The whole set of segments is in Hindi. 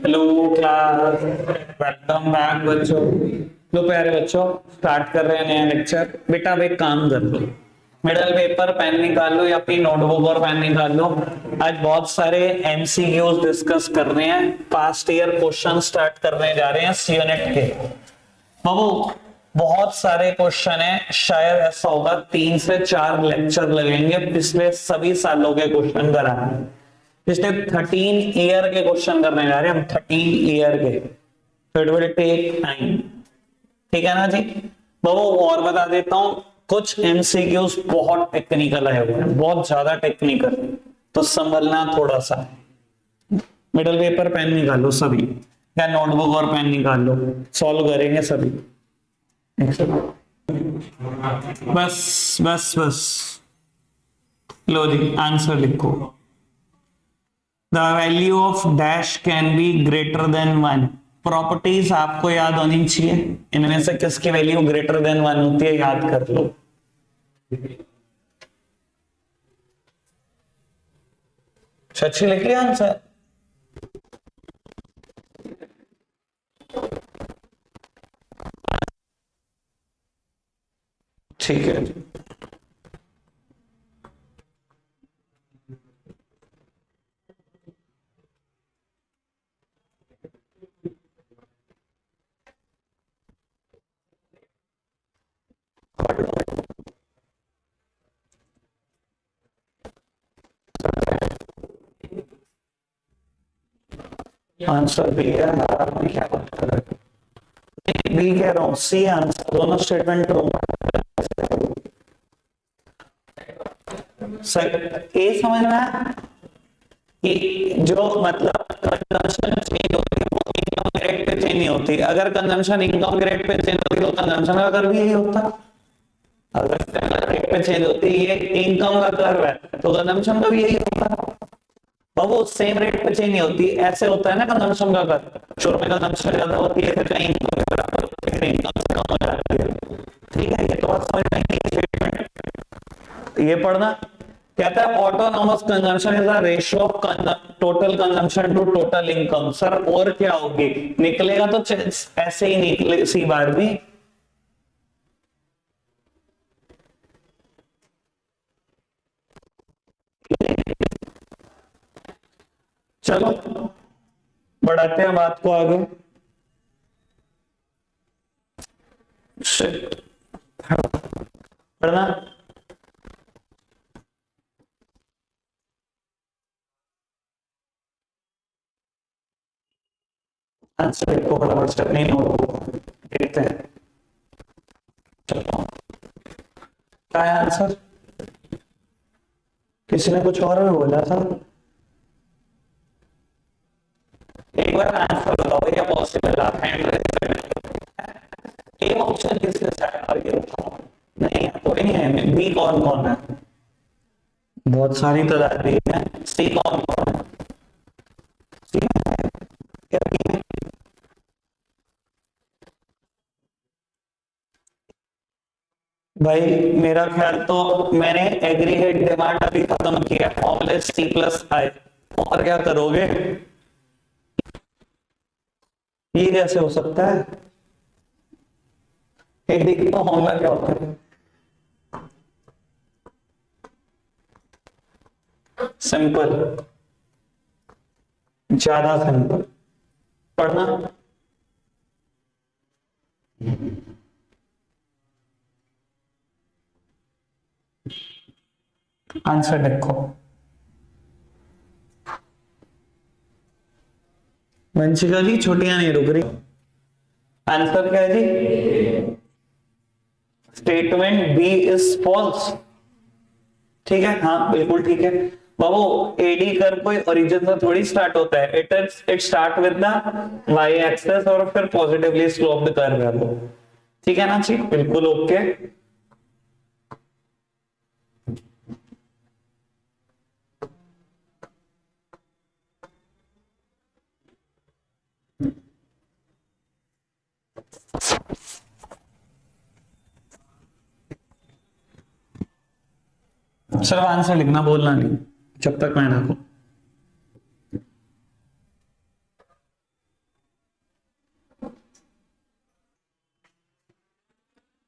हेलो क्लास, वेलकम बैक बच्चों। लो प्यारे बच्चों, स्टार्ट कर रहे हैं नया लेक्चर। बेटा अब एक काम कर लो, मिडल पेपर पेन निकाल लो या फिर नोटबुक और पेन निकाल लो। आज बहुत सारे एमसीक्यूज डिस्कस कर रहे हैं, पास्ट ईयर क्वेश्चन स्टार्ट करने जा रहे हैं यूनिट के। बाबू बहुत सारे क्वेश्चन है, शायद ऐसा होगा 3 से 4 लेक्चर लगेंगे पिछले सभी सालों के क्वेश्चन कराने। पिछले 13 ईयर के क्वेश्चन करने जा रहे हैं हम, 13 ईयर के, तो इट विल टेक टाइम। ठीक है ना जी। बाबू और बता देता हूं, कुछ एमसीक्यूज बहुत टेक्निकल है, वो बहुत ज्यादा टेक्निकल, तो संभलना थोड़ा सा। मिडल पेपर पेन निकालो सभी, या नोटबुक और पेन निकाल लो, सॉल्व करेंगे सभी। बस बस बस, लो जी आंसर लिखो। The value of dash can be greater than 1। Properties आपको याद होनी चाहिए, इनमें से किसकी वैल्यू ग्रेटर देन 1 होती है, याद कर लो। सच्ची लिख लिया आंसर? ठीक है जी। आंसर बी है, क्या बात कर रहे हो? बी कह रहा हूं, सी आंसर, दोनों स्टेटमेंट ट्रू। ए समझ में आया कि जो मतलब कंजम्पशन चेंज होती है वो इनकम ग्रेड पे चेंज नहीं होती। अगर consumption income grade pay change होती तो कंजम्पशन का कर्व भी यही होता। अगर ग्रेड पे चेंज होती, ये इनकम का कर्व है, तो कंजम्पशन का भी यही होता। और वो सेम रेट पे चेंज नहीं होती, ऐसे होता है ना कंजम्पशन का कर्व। शुरू में कंजम्पशन ज्यादा होती है, फिर कहीं इनकम से कम हो जाती है। ठीक है, ये तो बात समझ में आई। ये पढ़ना कहता है autonomous consumption is the ratio of total consumption to total income. Sir और क्या होगी, निकलेगा तो ऐसे ही निकले सी बार भी। चलो बढ़ाते हैं बात को आगे। पढ़ना आंसर को फटाफट स्टेप नहीं नोट देखते हैं। चलो क्या है आंसर? किसी ने कुछ और भी बोला था, एक बार आंसर बताओ, क्या पॉसिबल है? ए ऑप्शन किसके साथ है, ये बताओ। नहीं कोई नहीं है। बी कौन कौन है? बहुत सारी तो दादी है। सी कौन कौन है? सी है क्या? बी है? भाई मेरा ख्याल तो मैंने एग्रीगेट डिमांड अभी खत्म किया, फॉर्मूला सी प्लस आई। और क्या करोगे? ये कैसे हो सकता है? एक देखिए तो फॉर्मूला क्या होता है। सिंपल, ज्यादा सिंपल। पढ़ना आंसर लिखो। वंशिका जी छुट्टियां नहीं रुक रही। आंसर क्या है जी? Statement B is false. ठीक है, हाँ बिल्कुल ठीक है। बाबू एडी कर्व कोई ओरिजिन से थोड़ी स्टार्ट होता है, it start with the Y axis और फिर पॉजिटिवली स्लोप्ड कर्व है वो। ठीक है ना जी, बिल्कुल ओके। सिर्फ आंसर लिखना, बोलना नहीं जब तक मैं ना कहूं।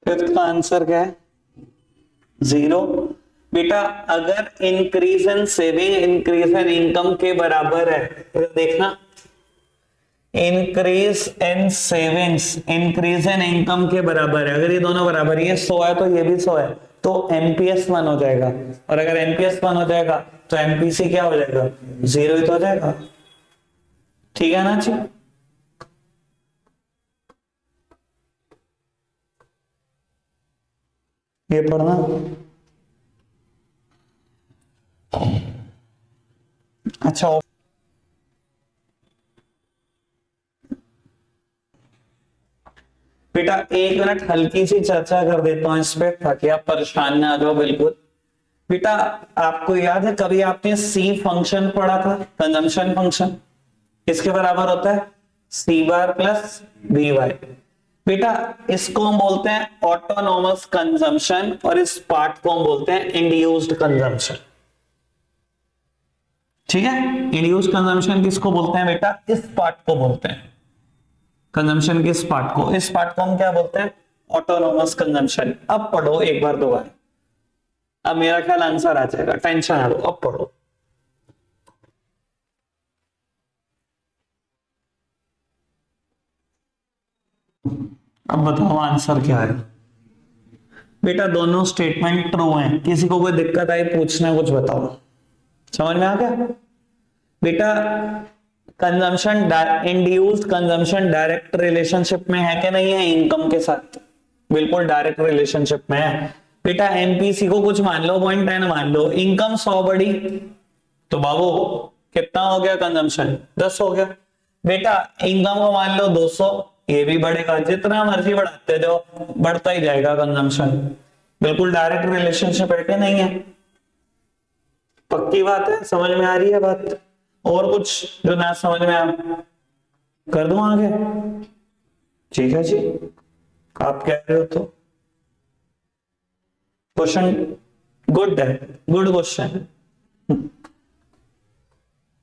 फिफ्थ का आंसर क्या है? 0। बेटा अगर increase in saving increase in income के बराबर है, तो देखना increase in savings increase in income के बराबर है। अगर ये दोनों बराबर, ये 100 है तो ये भी 100 है, तो एमपीएस 1 हो जाएगा। और अगर एमपीएस 1 हो जाएगा तो एमपीसी क्या हो जाएगा? 0 ही तो हो जाएगा। ठीक है ना जी? ये पढ़ना। अच्छा बेटा 1 मिनट हल्की सी चर्चा कर देता हूं इस पे, ताकि आप परेशान ना आ जाओ बिल्कुल। बेटा आपको याद है कभी आपने सी फंक्शन पढ़ा था, कंजम्पशन फंक्शन? किसके बराबर होता है? सी बार प्लस बी वाई। बेटा इसको हम बोलते हैं ऑटोनॉमस कंजम्पशन, और इस पार्ट को हम बोलते हैं इंड्यूस्ड कंजम्पशन। ठीक है, इंड्यूस्ड कंजम्पशन किसको बोलते हैं बेटा? इस पार्ट को बोलते हैं कंजम्पशन के, इस पार्ट को, इस पार्ट को हम क्या बोलते हैं? Autonomous consumption. अब पढ़ो एक बार दो बार, अब मेरा ख्याल आंसर आ जाएगा, टेंशन ना लो, अब पढ़ो। अब बताओ आंसर क्या है? बेटा दोनों स्टेटमेंट ट्रू हैं, किसी को कोई दिक्कत आई पूछना, कुछ बताओ। समझ में आ गया? बेटा consumption, induced consumption direct relationship में है कि नहीं है इनकम के साथ? बिल्कुल डायरेक्ट रिलेशनशिप में है। बेटा एमपीसी को कुछ मान लो 0.10 मान लो, इनकम 100 बढ़ी तो बाबू कितना हो गया? कंजम्पशन 10 हो गया। बेटा इनकम को मान लो 200, ये भी बढ़ेगा, जितना मर्जी बढ़ाते जाओ बढ़ता ही जाएगा कंजम्पशन। बिल्कुल डायरेक्ट रिलेशनशिप है कि नहीं है? पक्की बात है? समझ में आ रही है बात? और कुछ जो ना समझ में आ, कर दूं आगे? ठीक है जी, आप कह रहे हो तो क्वेश्चन गुड है, गुड क्वेश्चन।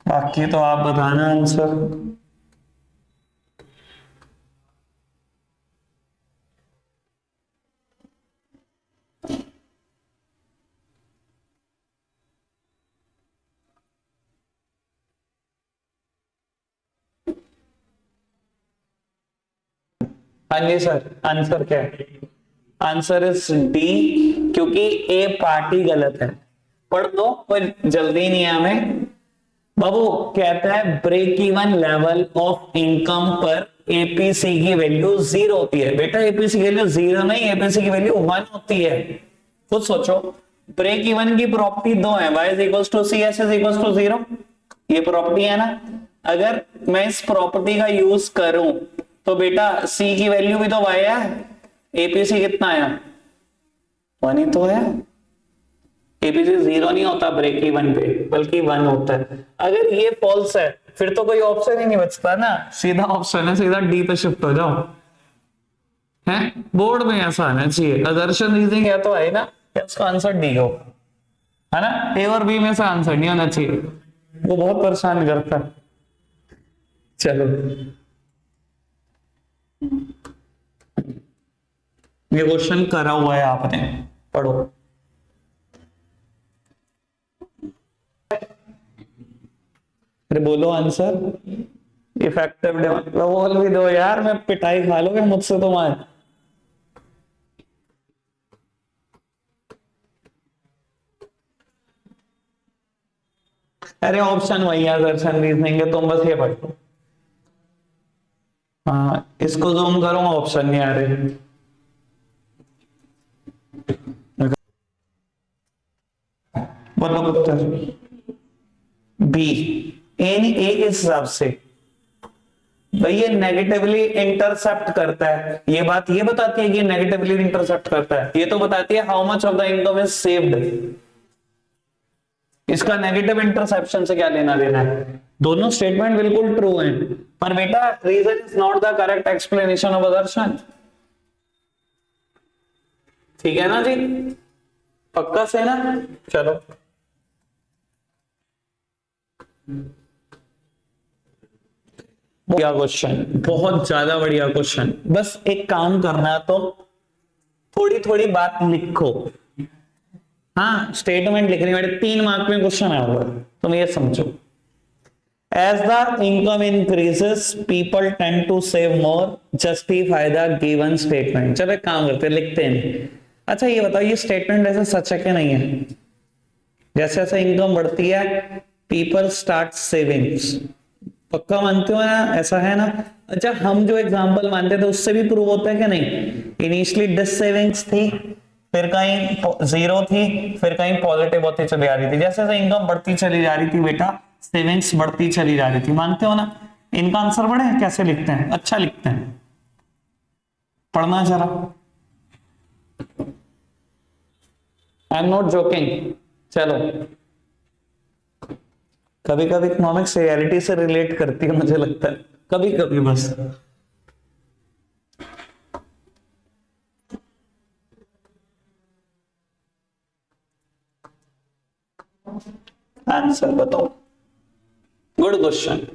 बाकी तो आप बताना आंसर। हाँ जी सर, आंसर क्या है? आंसर इज डी, क्योंकि ए पार्टी गलत है। पढ़ दो, कोई जल्दी नहीं है हमें। बाबू कहता है break even level of income पर एपीसी की वैल्यू 0 होती है। बेटा एपीसी की वैल्यू 0 नहीं, एपीसी की वैल्यू 1 होती है। खुद सोचो, ब्रेक इवन की प्रॉपर्टी 2 है, y is equal to C, S is equal to 0। ये प्रॉपर्टी है ना? अगर मैं इस प्रॉपर्टी का यूज करूं तो बेटा सी की वैल्यू भी तो y है, एपीसी कितना है? 1 ही तो है। एपीसी 0 नहीं होता ब्रेक इवन पे, बल्कि 1 होता है। अगर ये फॉल्स है फिर तो कोई ऑप्शन ही नहीं बचता ना, सीधा ऑप्शन है, सीधा डी पे शिफ्ट हो जाओ। है बोर्ड में ऐसा आना चाहिए, अदर्शन रीजनिंग या तो है ना, या उसका आंसर डी हो, है ना? ए और बी में से आंसर नहीं होना चाहिए, वो बहुत परेशान करता है। चलो ये क्वेश्चन करा हुआ है आपने, पढ़ो। अरे बोलो आंसर। इफेक्टिव बोल भी दो यार, मैं पिटाई खा लोगे मुझसे तुम्हारे। अरे ऑप्शन वही है, दर्शन रीजनिंग है, तुम बस ये पढ़ो। हाँ इसको जूम करूंगा, ऑप्शन नहीं आ रहे। बोलो उत्तर बी, इन ए के हिसाब से भाई ये नेगेटिवली इंटरसेप्ट करता है। ये बात ये बताती है कि नेगेटिवली इंटरसेप्ट करता है, ये तो बताती है how much of the income is saved. इसका नेगेटिव इंटरसेप्शन से क्या लेना देना है? दोनों स्टेटमेंट बिल्कुल ट्रू हैं, पर बेटा reason is not the correct explanation of assertion. ठीक है ना जी? पक्का से ना? चलो बढ़िया क्वेश्चन, बहुत ज्यादा बढ़िया क्वेश्चन। बस एक काम करना है तो थोड़ी थोड़ी बात लिखो। हाँ स्टेटमेंट लिखनी बेटे, 3 मार्क में क्वेश्चन आया हुआ, तुम ये समझो। As the income increases people tend to save more, justify the given statement. चलो एक काम करते हैं, लिखते हैं। अच्छा ये बताओ, ये स्टेटमेंट ऐसे सच है कि नहीं है? जैसे जैसे इनकम बढ़ती है पीपल स्टार्ट सेविंग्स, पक्का मानते हो ना? ऐसा है ना? अच्छा हम जो एग्जांपल मानते थे उससे भी प्रूव होता है कि नहीं? इनिशियली डिस सेविंग्स थी, फिर कहीं जीरो थी, फिर कहीं पॉजिटिव होती चली जा रही थी। जैसे जैसे इनकम बढ़ती चली जा रही थी बेटा, सेविंग्स बढ़ती चली जा रही थी। मानते हो ना? इनका आंसर बढ़े कैसे लिखते हैं? अच्छा लिखते हैं, पढ़ना जरा। I am not joking. चलो कभी कभी इकोनॉमिक्स रियलिटी से रिलेट करती है, मुझे लगता है कभी कभी बस। आंसर बताओ, गुड क्वेश्चन,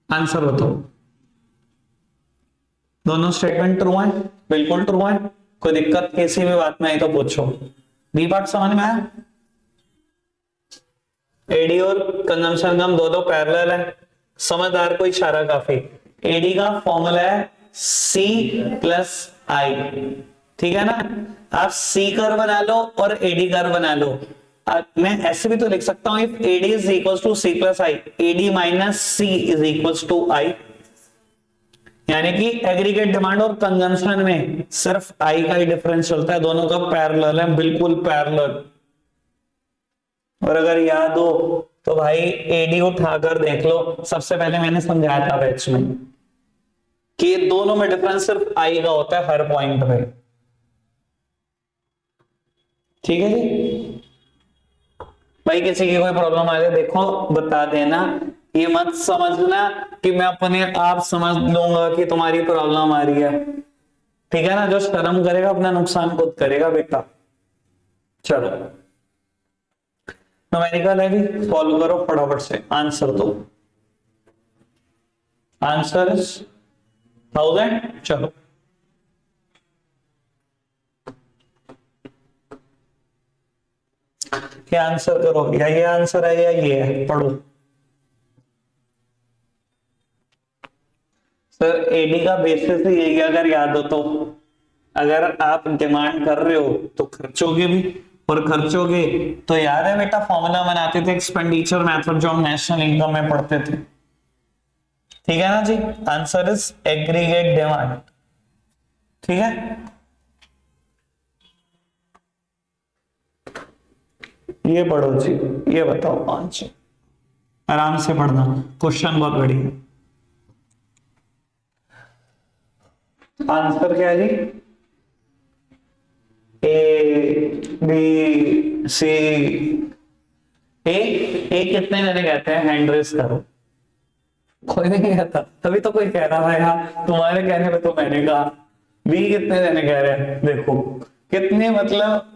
आंसर बताओ। दोनों स्टेटमेंट ट्रू है? बिल्कुल ट्रू है। कोई दिक्कत किसी भी बात में आई तो पूछो। बी पार्ट समझ में आया? एडी और कंजम्पशन कम दो पैरेलल है, समझदार को इशारा काफी। एडी का फॉर्मूला है सी प्लस आई, ठीक है ना? आप सी कर बना लो और एडी कर बना लो। मैं ऐसे भी तो लिख सकता हूं, if AD is equal to C plus I, AD minus C is equal to I. यानी कि एग्रीगेट डिमांड और कंजम्पशन में सिर्फ आई का ही डिफरेंस चलता है, दोनों का पैरेलल है, बिल्कुल पैरेलल। और अगर याद हो तो भाई एडी उठाकर देख लो, सबसे पहले मैंने समझाया था बैच में कि ये दोनों में डिफरेंस सिर्फ आई का होता है हर पॉइंट पे। ठीक है जी? भाई किसी की कोई प्रॉब्लम आ जाए देखो बता देना, ये मत समझना कि मैं अपने आप समझ लूंगा कि तुम्हारी प्रॉब्लम आ रही है। ठीक है ना? जो शर्म करेगा अपना नुकसान खुद करेगा बेटा। चलो न्यूमेरिकल है भी, सॉल्व करो फटाफट से, आंसर दो। Answer is 1000। चलो क्या आंसर करो, या ये आंसर है या ये है, पढ़ो। सर एडी का बेसिस ही यही, अगर याद हो तो। अगर आप डिमांड कर रहे हो तो खर्चोगे भी, और खर्चोगे तो याद है बेटा फॉर्मूला बनाते थे एक्सपेंडिचर मेथड जो हम नेशनल इनकम में पढ़ते थे। ठीक है ना जी? Answer is aggregate demand. ठीक है, ये पढ़ो जी, ये बताओ आंसर, आराम से पढ़ना, क्वेश्चन बहुत बढ़िया। आंसर क्या है जी? A B C. ए कितने मैंने कहते हैं? हैंड रेस करो। कोई नहीं कहता, तभी तो कोई कह रहा है यार, तुम्हारे कहने पे तो मैंने कहा। बी कितने देने कह रहे हैं? देखो कितने, मतलब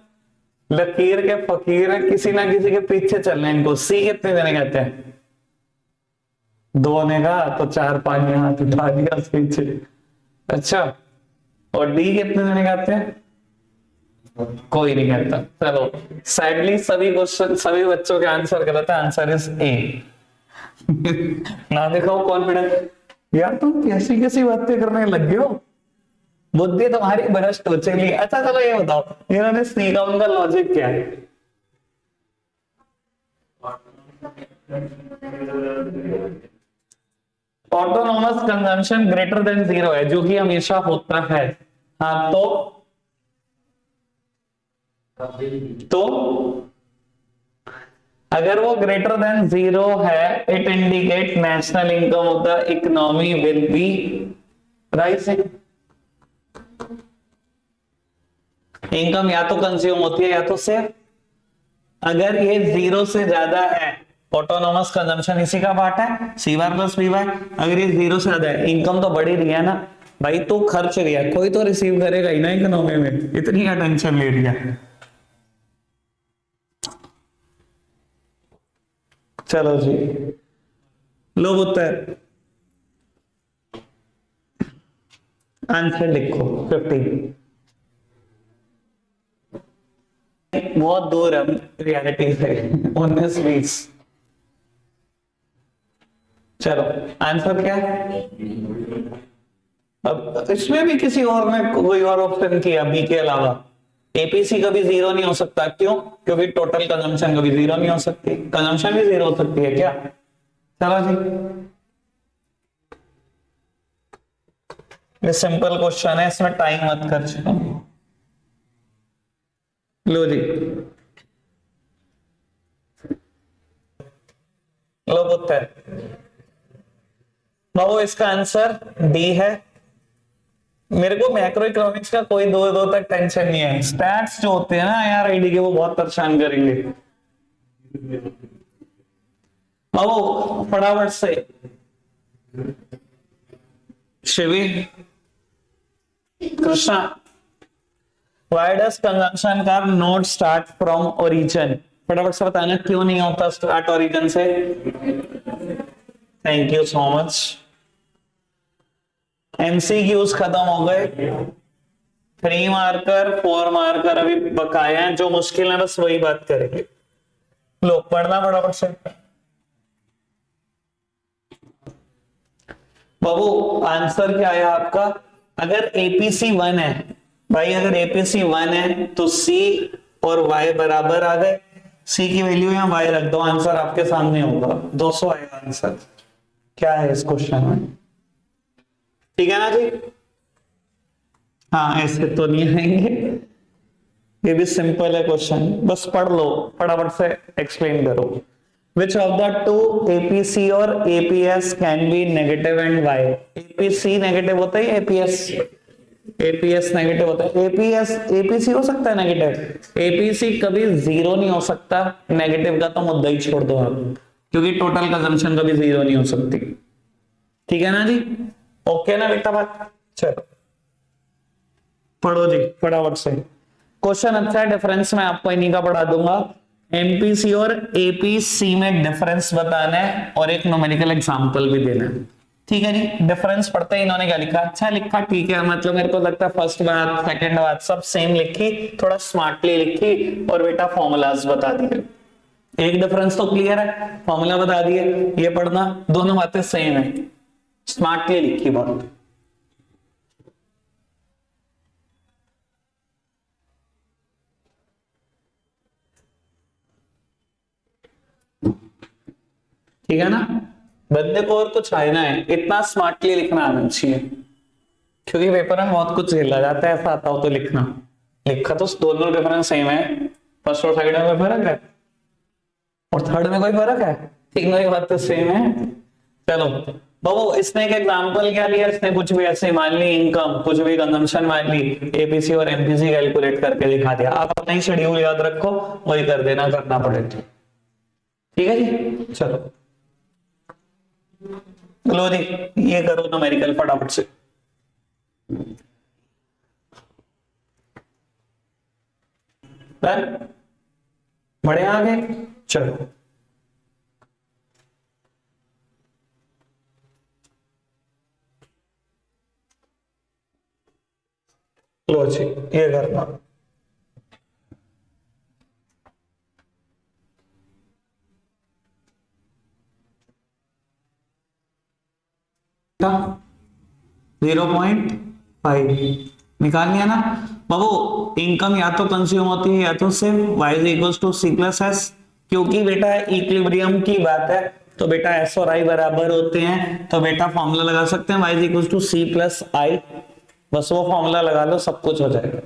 लकीर के फकीर है, किसी ना किसी के पीछे चलना है इनको। सी कितने देने कहते हैं? 2 ने कहा तो 4-5 ने हाथ उठा दिया पीछे। अच्छा, और डी कितने देने कहते हैं? कोई नहीं कहता। चलो सैडली सभी क्वेश्चन, सभी बच्चों के आंसर गलत है। Answer is a. ना दिखाओ कॉन्फिडेंस यार, तुम कैसी कैसी बातें करने लग गए हो, बुद्धि तुम्हारी भ्रष्ट हो चली। अच्छा चलो ये बताओ, इन्होंने सी का उनका लॉजिक क्या है? ऑटोनोमस कंजम्पशन ग्रेटर देन 0 है, जो कि हमेशा होता है। हाँ तो अगर वो ग्रेटर देन 0 है, it indicate national income of the economy will be rising. Income या तो कंज्यूम होती है या तो सेव। अगर ये 0 से ज्यादा है, ऑटोनोमस कंजम्पशन इसी का पार्ट है, सी बार प्लस बी बार। अगर ये 0 से ज्यादा है, इनकम तो बढ़ ही रही है ना भाई, तो खर्च रही है, कोई तो रिसीव करेगा ही ना इकोनॉमी में, इतनी क्या टेंशन ले रही है। चलो जी, लो उत्तर। आंसर लिखो 15। बहुत दूर है रियलिटी से, 19-20। चलो आंसर क्या है? अब इसमें भी किसी और ने कोई और ऑप्शन किया बी के अलावा। एपीसी कभी जीरो नहीं हो सकता, क्यों? क्योंकि टोटल कंजम्पशन कभी जीरो नहीं हो सकती, कंजम्पशन भी जीरो हो सकती है क्या? चलो जी, ये सिंपल क्वेश्चन है, इसमें टाइम मत खर्च करो। लो जी, लो उत्तर। बाबू इसका आंसर डी है। मेरे को मैक्रो इकोनॉमिक्स का कोई दो दो तक टेंशन नहीं है, स्टैट्स जो होते हैं ना यार आईडी के, वो बहुत परेशान करेंगे। बाबू फटाफट से Shivi, Krishna, why does consumption curve not start from origin? फटाफट से बताना क्यों नहीं होता स्टार्ट ओरिजिन से। Thank you so much. MCQs खत्म हो गए, 3 मार्कर 4 मार्कर अभी बकाया है, जो मुश्किल है बस वही बात करेंगे। लो पढ़ना फटाफट से। बाबू आंसर क्या है आपका? अगर एपीसी 1 है भाई, अगर एपीसी 1 है तो सी और वाई बराबर आ गए, सी की वैल्यू या वाई रख दो, आंसर आपके सामने होगा, 200 आएगा आंसर। क्या है इस क्वेश्चन में? ठीक है ना जी? हाँ ऐसे तो नहीं आएंगे, ये भी सिंपल है क्वेश्चन, बस पढ़ लो फटाफट से, एक्सप्लेन करो। Which of the two APC और APS can be negative and why? APC negative होता है, APS नेगेटिव होता है। APC हो सकता है नेगेटिव, APC कभी जीरो नहीं हो सकता, नेगेटिव का तो मुद्दा ही छोड़ दो आप, क्योंकि टोटल कंजम्पशन कभी जीरो नहीं हो सकती। ठीक है ना जी? ओके ना बेटा बात? चलो पढ़ो जी फटाफट से, क्वेश्चन अच्छा है, डिफरेंस मैं आपको इन्हीं का पढ़ा दूंगा। एमपीसी और एपीसी में डिफरेंस बताना है और एक न्यूमेरिकल एग्जांपल भी देना है। ठीक है जी? डिफरेंस पढ़ते ही इन्होंने क्या लिखा, अच्छा लिखा, ठीक है, मतलब मेरे को लगता है फर्स्ट बात सेकंड बात सब सेम लिखी, थोड़ा स्मार्टली लिखी, और बेटा फॉर्मूलाज बता दिए। एक डिफरेंस तो क्लियर है, फॉर्मूला बता दिए, ये पढ़ना, दोनों बातें सेम है, स्मार्टली लिखी बहुत। ठीक है ना? बंदे को और कुछ आना है, इतना स्मार्टली लिखना आना चाहिए, क्योंकि पेपर में बहुत कुछ झेला जाता है, ऐसा आता हो तो लिखना। लिखा तो दोनों डिफरेंस सेम है, फर्स्ट और सेकंड में फर्क है, और थर्ड में कोई फर्क है? तीनों की बात तो सेम है। चलो बाबू, इसने एक एग्जांपल क्या लिया, इसने कुछ भी ऐसे मान ली, इनकम कुछ भी कंजम्पशन मान ली, एपीसी और एमपीसी कैलकुलेट करके दिखा दिया। आप अपना ही शेड्यूल याद रखो, वही कर देना, करना पड़े। ठीक है जी? चलो लो जी, ये करो न्यूमेरिकल फटाफट से। डन? बढ़े आगे, चलो लो जी, ये करना। था 0.5 निकाल लिया ना बाबू। इनकम या तो कंज्यूम होती है या तो सिर्फ y is equal to C plus S, क्योंकि बेटा इक्विलिब्रियम की बात है, तो बेटा एस और आई बराबर होते हैं, तो बेटा फॉर्मूला लगा सकते हैं y is equal to C plus I, बस वो फॉर्मूला लगा लो, सब कुछ हो जाएगा।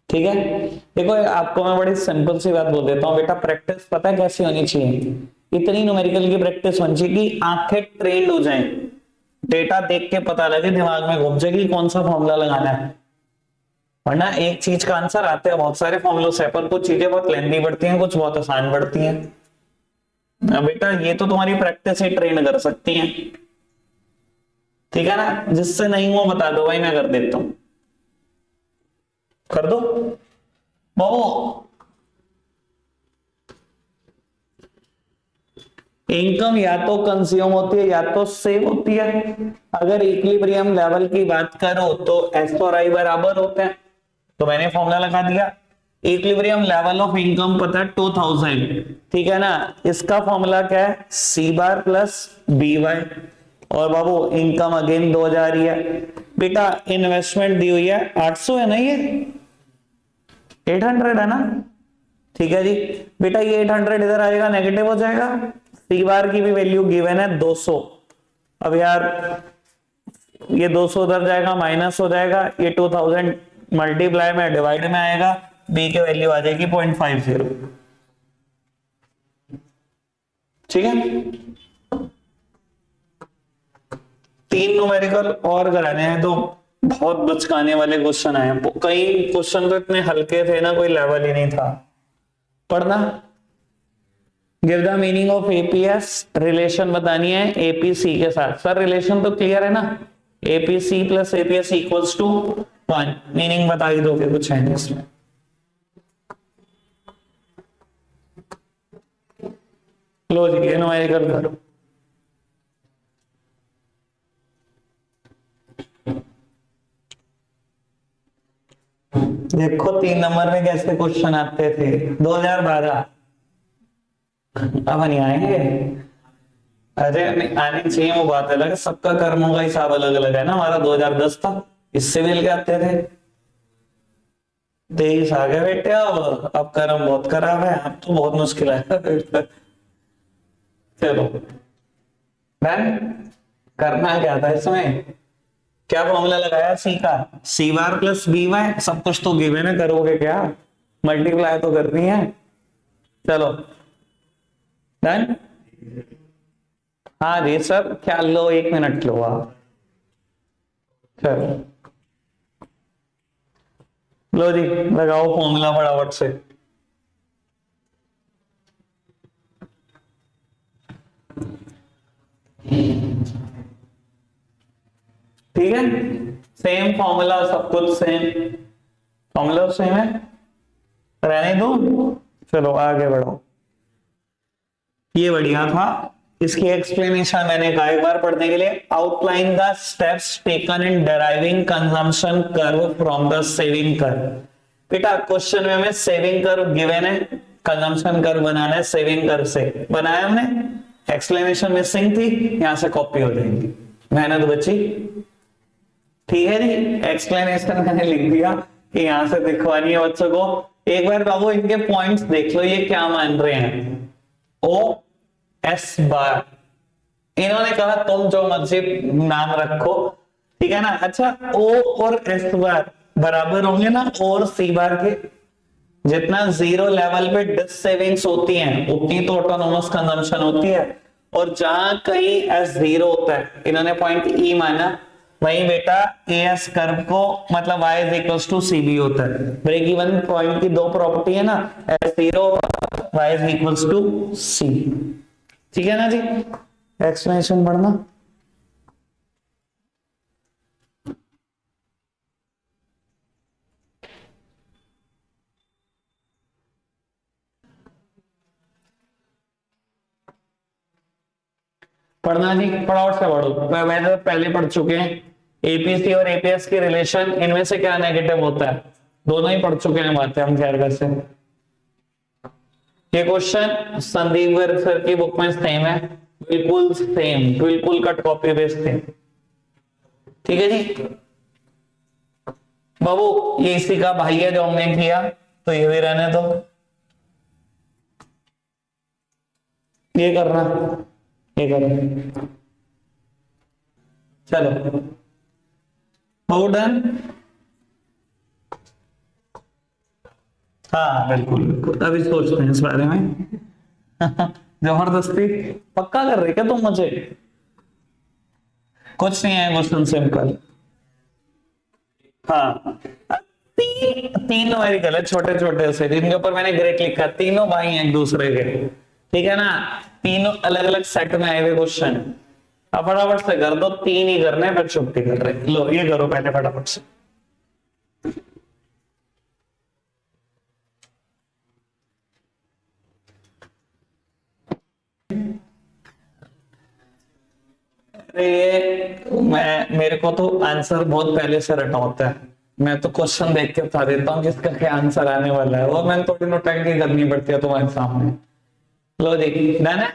ठीक है? देखो आपको मैं बड़ी सिंपल सी बात बोल देता हूँ बेटा, प्रैक्टिस पता है कैसी होनी चाहिए, इतनी न्यूमेरिकल की प्रैक्टिस होनी चाहिए कि आंखें ट्रेंड हो जाएं, डेटा देख के पता लगे, दिमाग में घूम जाए कि कौन सा फॉर्मूला लगाना है। वरना एक चीज का आंसर आते हैं बहुत सारे फॉर्मूलों से, पर कुछ चीजें बहुत लेंथी पड़ती हैं, कुछ बहुत आसान पड़ती हैं। बेटा ये तो तुम्हारी प्रैक्टिस ही ट्रेन कर सकती है। ठीक है ना? जिससे नहीं हो बता दो भाई, मैं कर देता हूं, कर दो बाबू। इनकम या तो कंज्यूम होती है या तो सेव होती है। अगर इक्विलिब्रियम लेवल की बात करो तो एस और आई बराबर होते हैं, तो मैंने फॉर्मूला लगा दिया। इक्विलिब्रियम लेवल ऑफ इनकम पता है 2000, ठीक है ना। इसका फॉर्मूला क्या है, सी बार प्लस बी वाई। और बाबू इनकम अगेन 2000 ही है। बेटा इन्वेस्टमेंट दी हुई है 800 है ना, ये 800 है ना, ठीक है जी। बेटा ये 800 इधर आएगा, नेगेटिव हो जाएगा। सी बार की भी वैल्यू गिवन है 200। अब यार ये 200 उधर जाएगा, माइनस हो जाएगा, ये 2000 मल्टीप्लाई में डिवाइड में आएगा, बी की वैल्यू आ जाएगी 0.50। ठीक है, 3 न्यूमेरिकल और कराने हैं तो बहुत बचकाने वाले क्वेश्चन आए हैं। कई क्वेश्चन तो इतने हल्के थे ना, कोई लेवल ही नहीं था। पढ़ना, give the meaning of APS, relation बतानी है एपीसी के साथ। सर रिलेशन तो क्लियर है ना, APC plus APS equals to 1। Meaning बता ही दोगे, कुछ है नहीं इसमें। लो जी, न्यूमेरिकल करो। देखो 3 नंबर में कैसे क्वेश्चन आते थे 2012, अब नहीं आएंगे। अरे आने चाहिए, वो बात अलग है, सबका कर्मों का हिसाब अलग अलग है ना। हमारा 2010 था, इससे मिल के आते थे। 23 आ गए बेटे, अब कर्म बहुत खराब है, अब तो बहुत मुश्किल है। चलो डन। करना क्या था इसमें, क्या फॉर्मूला लगाया सी का, सी बार प्लस बी वाई। सब कुछ तो गिवन है, करोगे क्या, मल्टीप्लाई तो करनी है। चलो डन। हाँ जी सर, क्या लो, 1 मिनट लो आप। चलो लो जी, लगाओ फॉर्मूला फटाफट से। ठीक है, सेम फॉर्मूला, सब कुछ सेम फॉर्मूला, सेम है, रहने दो। चलो आगे बढ़ो। ये बढ़िया था। इसकी एक्सप्लेनेशन मैंने कहा एक बार पढ़ने के लिए, outline the steps taken in deriving consumption curve from the saving curve. बेटा क्वेश्चन में हमें सेविंग कर्व गिवन है, कंजम्पशन कर्व बनाना है सेविंग कर्व से, बनाया हमने। एक्सप्लेनेशन मिसिंग थी, यहां से कॉपी हो जाएगी, मेहनत बची। ठीक है जी, एक्सप्लेनेशन मैंने लिख दिया कि यहां से दिखवानी है बच्चों को। एक बार बाबू इनके पॉइंट्स देख लो, ये क्या मान रहे हैं। ओ एस बार, इन्होंने कहा तुम जो मर्जी नाम रखो, ठीक है ना। अच्छा, ओ और एस बार बराबर होंगे ना, और सी बार के। जितना जीरो लेवल पे डिस सेविंग्स होती हैं उतनी तो ऑटोनोमस कंजम्पशन होती है। और जहां कहीं एस जीरो होता है, इन्होंने पॉइंट ई माना, वहीं बेटा ए एस कर्व को मतलब y is equals to C बी होता है। ब्रेक इवन पॉइंट की 2 प्रॉपर्टी है ना, S zero y is equals to C. ठीक है ना जी, एक्सप्लेनेशन पढ़ना। पढ़ना जी, फटाफट से पढ़ो, वैसे पहले पढ़ चुके हैं। एपीसी और एपीएस की रिलेशन, इनमें से क्या नेगेटिव होता है, दोनों ही पढ़ चुके हैं बातें हम खैर वैसे। ये क्वेश्चन संदीप गर्ग सर की बुक में सेम है, बिल्कुल सेम, बिल्कुल कट कॉपी पेस्ट सेम। ठीक है जी बाबू, ये इसी का भाई है जो हमने किया, तो ये भी रहने दो। ये करना, ये करना। चलो हो डन। हाँ बिल्कुल बिल्कुल, अभी सोचते हैं इस बारे में। जबरदस्ती पक्का कर रहे क्या तुम मुझे, कुछ नहीं है, क्वेश्चन सिंपल। हाँ, तीन न्यूमेरिकल है छोटे छोटे से, जिनके ऊपर मैंने ग्रेट लिखा, तीनों भाई हैं एक दूसरे के, ठीक है ना। तीनों अलग अलग सेट में आए हुए क्वेश्चन। अब फटाफट से कर दो, 3 ही करने फिर छुट्टी कर रहे। लो ये करो पहले फटाफट से। अरे ये मेरे को तो आंसर बहुत पहले से रटा होता है, मैं तो क्वेश्चन देख के बता देता हूँ जिसका क्या आंसर आने वाला है, वो मैंने थोड़ी नोटंकी करनी पड़ती है तुम्हारे सामने। लो देख, डन है,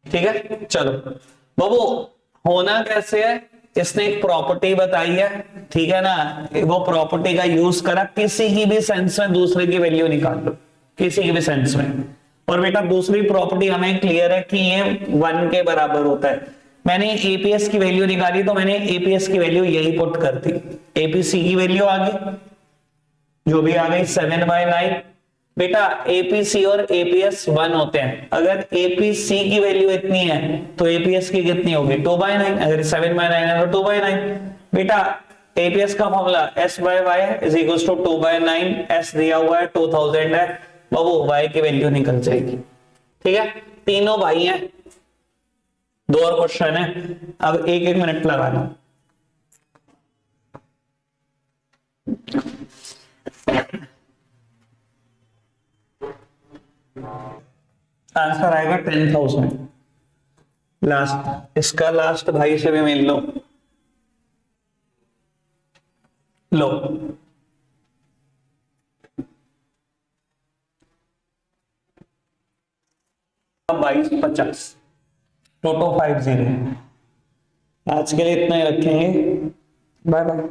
ठीक है। चलो बाबू, होना कैसे है, इसने एक प्रॉपर्टी बताई है, ठीक है ना, वो प्रॉपर्टी का यूज करा, किसी की भी सेंस में दूसरे की वैल्यू निकाल लो, किसी की भी सेंस में। और बेटा दूसरी प्रॉपर्टी हमें क्लियर है कि ये 1 के बराबर होता है। मैंने एपीएस की वैल्यू निकाली तो मैंने एपीएस की वैल्यू यही पुट कर दी, एपीसी की वैल्यू आ गई, जो भी आ गई 7/9। बेटा एपीसी और एपीएस 1 होते हैं, अगर एपीसी की वैल्यू इतनी है तो एपीएस की कितनी होगी 2/9, अगर 7/9 है तो 2/9। बेटा एपीएस का formula S/Y is equal to 2/9, S दिया हुआ है 2000 है, बाबू y की वैल्यू निकल जाएगी, ठीक है। तीनों भाई हैं, 2 और क्वेश्चन है, अब 1-1 मिनट लगाना। आंसर आएगा 10,000 लास्ट, इसका लास्ट भाई से भी मिल लो। लो 2250, टोटो 50। आज के लिए इतना ही रखेंगे, बाय बाय।